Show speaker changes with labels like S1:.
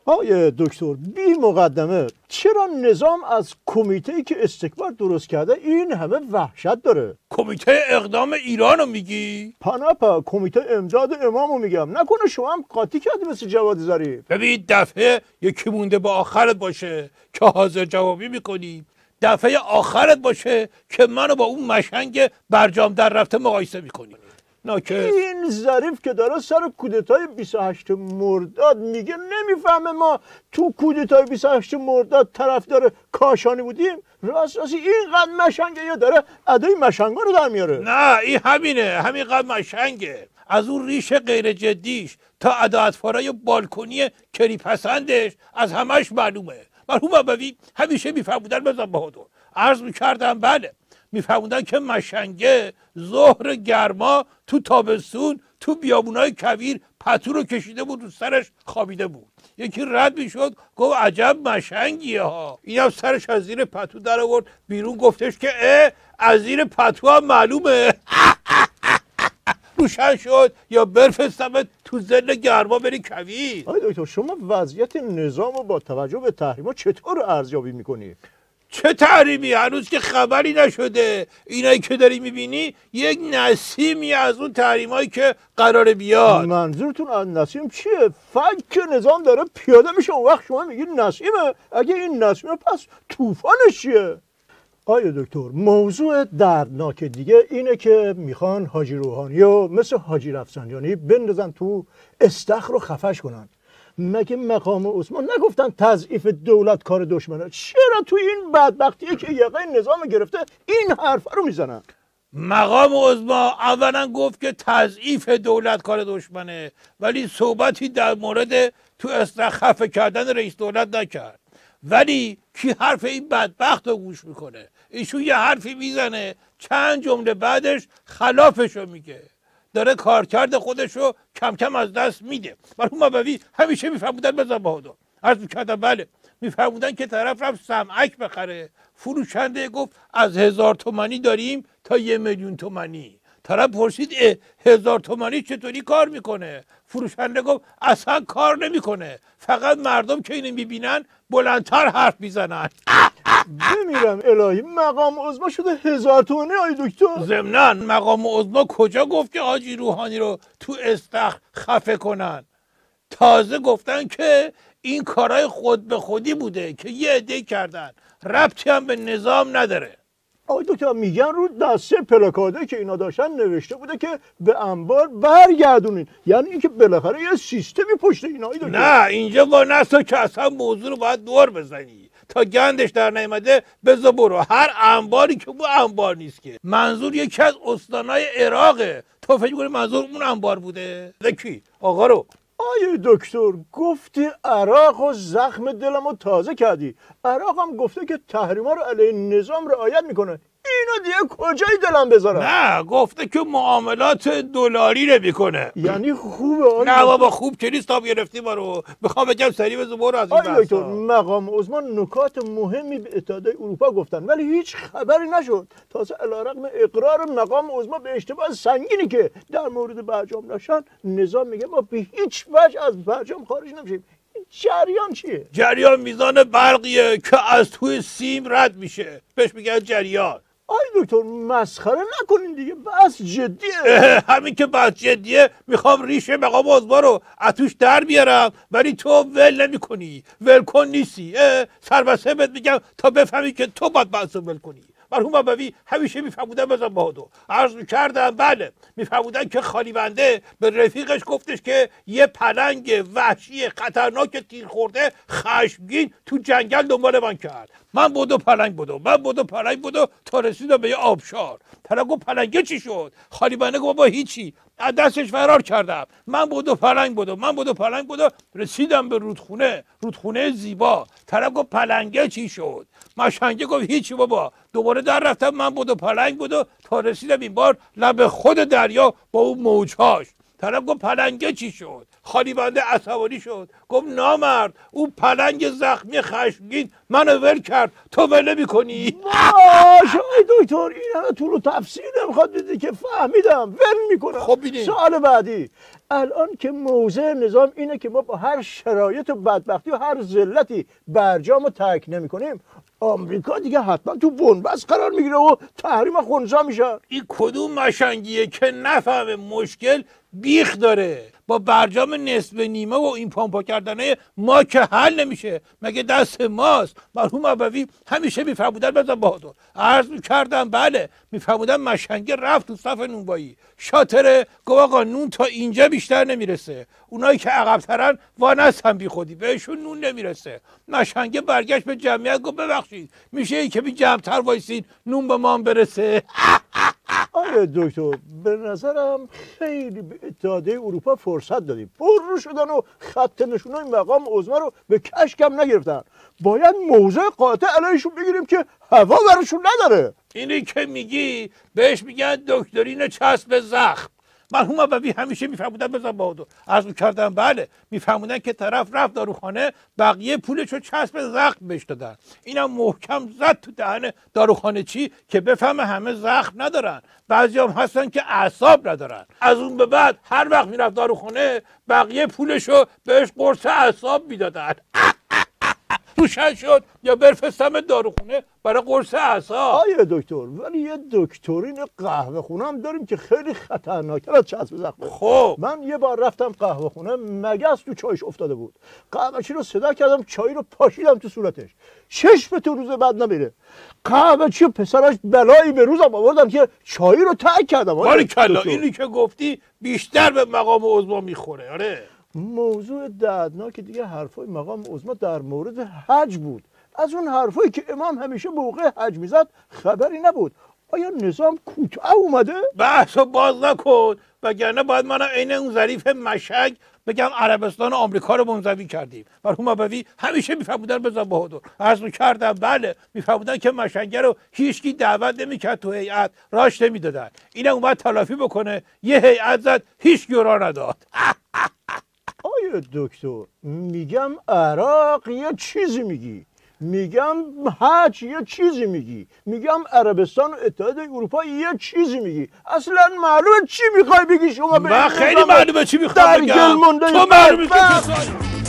S1: آقای دکتر بی مقدمه چرا نظام از کمیته‌ای که استکبار درست کرده این همه وحشت داره؟
S2: کمیته اقدام ایرانو میگی؟
S1: پناپا کمیته امداد امامو میگم. نکنه شما هم قاطی کردی مثل جواد ظریف؟
S2: ببین دفعه یکی مونده با آخرت باشه که حاضر جوابی میکنی، دفعه آخرت باشه که منو با اون مشنگ برجام در رفته مقایسه میکنی.
S1: این ظریف که داره سر کودتای 28 مرداد میگه نمیفهمه ما تو کودتای 28 مرداد طرفدار کاشانی بودیم. راستی اینقدر مشنگه یا داره ادای مشنگا رو در میاره؟
S2: نه این همینه، همینقدر مشنگه. از اون ریش غیر جدیش تا اداعتفارای بالکنی کریپسندش از همش معلومه. مرحوم بوی همیشه میفهمودن بزن بهادر، عرض میکردم بله میفهموندن که مشنگه ظهر گرما تو تابستون تو بیابونای کویر پتو رو کشیده بود رو سرش خوابیده بود. یکی رد میشد گفت عجب مشنگیه ها. اینم سرش از زیر پتو در آورد بیرون گفتش که از زیر پتو هم معلومه. روشن شد یا برفستمت تو ظل گرما بری کویر.
S1: آقای دکتر شما وضعیت نظام رو با توجه به تحریما چطور ارزیابی میکنی؟
S2: چه تحریمی؟ هنوز که خبری نشده. اینایی که داری میبینی یک نسیمی از اون تحریمایی که قراره بیاد.
S1: منظورتون از نسیم چیه؟ فک نظام داره پیاده میشه اون وقت شما میگید نسیمه؟ اگه این نسیمه پس طوفانش چیه؟ آقای دکتر موضوع دردناک دیگه اینه که میخوان حاجی روحانی و مثل حاجی رفسنجانی بندازن تو استخر رو خفش کنن. مگه مقام عثمان نگفتن تضعیف دولت کار دشمنه؟ چرا تو این بدبختیه که یقه نظام گرفته این حرف رو میزنن؟
S2: مقام عظما اولا گفت که تضعیف دولت کار دشمنه، ولی صحبتی در مورد تو استخر خفه کردن رئیس دولت نکرد. ولی کی حرف این بدبخت رو گوش میکنه؟ ایشون یه حرفی میزنه چند جمله بعدش خلافشو میگه، داره کارکرد خودشو کم کم از دست میده. مرحوم بوی همیشه میفهمودن بزن بهادر، عرض میکردم بله میفهمودن که طرف رفت سمعک بخره، فروشنده گفت از 1000 تومانی داریم تا 1,000,000 تومانی. طرف پرسید 1000 تومانی چطوری کار میکنه؟ فروشنده گفت اصلا کار نمیکنه، فقط مردم که اینو میبینن بلندتر حرف میزنن.
S1: بمیرم الهی مقام عظما شده 1000 تومانی آی دکتر.
S2: ضمناً مقام عظما کجا گفت که حاجی روحانی رو تو استخر خفه کنن؟ تازه گفتن که این کارهای خود به خودی بوده که یه عده کردن، ربطی هم به نظام نداره.
S1: آقای دکتر میگن رو دسته پلاکارده که اینا داشتن نوشته بوده که به انبار برگردونین، یعنی اینکه بالاخره یه سیستمی پشت اینا. آقای دکتر
S2: نه اینجا با نسا که اصلا موضوع رو باید دور بزنی تا گندش در نیامده بذار برو. هر انباری که بو انبار نیست که، منظور یکی از استانای عراقه. تو فکر کنی منظور اون انبار بوده؟ کی؟ آقا رو
S1: آیه دکتر گفتی عراق و زخم دلمو تازه کردی. عراق هم گفته که تحریما رو علیه نظام رعایت میکنه. اینو دیگه کجای دلم بذارم؟
S2: نه گفته که معاملات دلاری نمیکنه.
S1: یعنی خوبه؟
S2: نه بابا خوب که نیست. تا گرفتی ما رو میخوام بگم سریع بزن برو از این
S1: بحثا. دکتر مقام عظما نکات مهمی به اتحادیه اروپا گفتن ولی هیچ خبری نشد. تازه علیرغم اقرار مقام عظما به اشتباه سنگینی که در مورد برجام داشتن، نظام میگه ما به هیچ وجه از برجام خارج نمیشیم. جریان چیه؟
S2: جریان میزان برقیه که از توی سیم رد میشه، بهش میگن جریان.
S1: آی دکتر مسخره نکنین دیگه، بس جدیه.
S2: همین که بس جدیه میخوام ریشه مقام عظما رو اتوش در بیارم، ولی تو ول نمی کنی، ول کن نیستی. سربسته بهت میگم تا بفهمی که تو باید بحث ول کنی. مرحوم بوی همیشه میفهمودن بزن بهادر، عرض میکردم بله میفهمودن که خالی بنده به رفیقش گفتش که یه پلنگ وحشی خطرناک تیر خورده خشمگین تو جنگل دنبال من کرد. من بدو پلنگ بدو تا رسیدم به یه آبشار. پلنگ گفت پلنگه چی شد؟ خالی بنده گفت با هیچی، از دستش فرار کردم. من بدو پلنگ بدو رسیدم به رودخونه زیبا. طرف گفت پلنگه چی شد؟ مشنگه گفت هیچی بابا. دوباره در رفتم من بدو پلنگ بدو تا رسیدم این بار لب خود دریا با اون موجهاش. طرف گفت پلنگه چی شد؟ خالی بنده عصبانی شد، گفت نامرد اون پلنگ زخمی خشمگین منو ول کرد، تو ول میکنی؟
S1: باشه دکتر، این همه طول و تفصیل نمیخواد دیدی که فهمیدم، ول میکنم.
S2: خب بینید
S1: سوال بعدی، الان که موضع نظام اینه که ما با هر شرایط و بدبختی و هر ذلتی برجام رو ترک نمیکنیم، آمریکا دیگه حتما تو بنبست قرار میگیره و تحریم خنثی میشه.
S2: این کدوم مشنگیه که نفهمه مشکل بیخ داره؟ با برجام نصف نیمه و این پامپا کردنه ما که حل نمیشه، مگه دست ماست؟ مرحوم ابوی همیشه میفرمودن بزن بهادر، عرض میکردم بله، میفرمودن مشنگی رفت تو صف نونوایی، شاطره گفت آقا نون تا اینجا بیشتر نمیرسه، اونایی که عقب‌ترن وانستن بی خودی بهشون نون نمیرسه. مشنگه برگشت به جمعیت گفت ببخشید میشه ای که بی جمع‌تر وایسین نون به ما برسه؟
S1: آره دکتر، به نظرم خیلی به اتحادیه اروپا فرصت دادیم، پر شدن و خط نشونای مقام عظما رو به کشکم نگرفتن. باید موضع قاطع علیشون بگیریم که هوا برشون نداره.
S2: اینی که میگی بهش میگن دکترین چسب زخم. مرحوم ابوی همیشه میفرمودن بزن بهادر، عرض کردم بله، میفرمودن که طرف رفت داروخانه بقیه پولشو چسب زخم بهش دادن، اینم محکم زد تو دهن داروخانه چی که بفهمه همه زخم ندارن، بعضی هم هستن که اعصاب ندارن. از اون به بعد هر وقت میرفت داروخانه بقیه پولشو بهش قرص اعصاب میدادن. روشن شد یا برفستم داروخونه برای قرص اعصاب.
S1: آیه دکتر، ولی یه دکترین قهوه خونه هم داریم که خیلی خطرناکتر از چسب زخمه.
S2: خب
S1: من یه بار رفتم قهوه خونه، مگس تو چایش افتاده بود، قهوه‌چی رو صدا کردم، چای رو پاشیدم تو صورتش، چشم تو روز بعد نمیره. قهوه‌چی و پسرش بلایی به روزم آوردم که چای رو ترک کردم.
S2: باریکلا، اینی که گفتی بیشتر به مقام عظما میخوره. آره
S1: موضوع دردناک دیگه حرفای مقام عظما در مورد حج بود. از اون حرفایی که امام همیشه موقع حج میزد خبری نبود. آیا نظام کوتاه اومده؟
S2: بحثو باز نکن، وگرنه باید من عین اون ظریف مشک بگم عربستان و آمریکا رو منزوی کردیم. مرحوم ابوی همیشه میفرمودن بزن بهادر، عرض کردم بله، میفرمودن که مشنگه رو هیچکی دعوت نمیکرد تو هیئت، راش نمیدادن. اینم اومد تلافی بکنه، یه هیئت زد هیچ را نداد.
S1: آیه دکتر، میگم عراق یه چیزی میگی، میگم حج یه چیزی میگی، میگم عربستان و اتحادیه اروپا یه چیزی میگی، اصلا معلومه چی میخوای بگی شما؟
S2: من خیلی معلومه چی میخوام بگم، تو معلومه که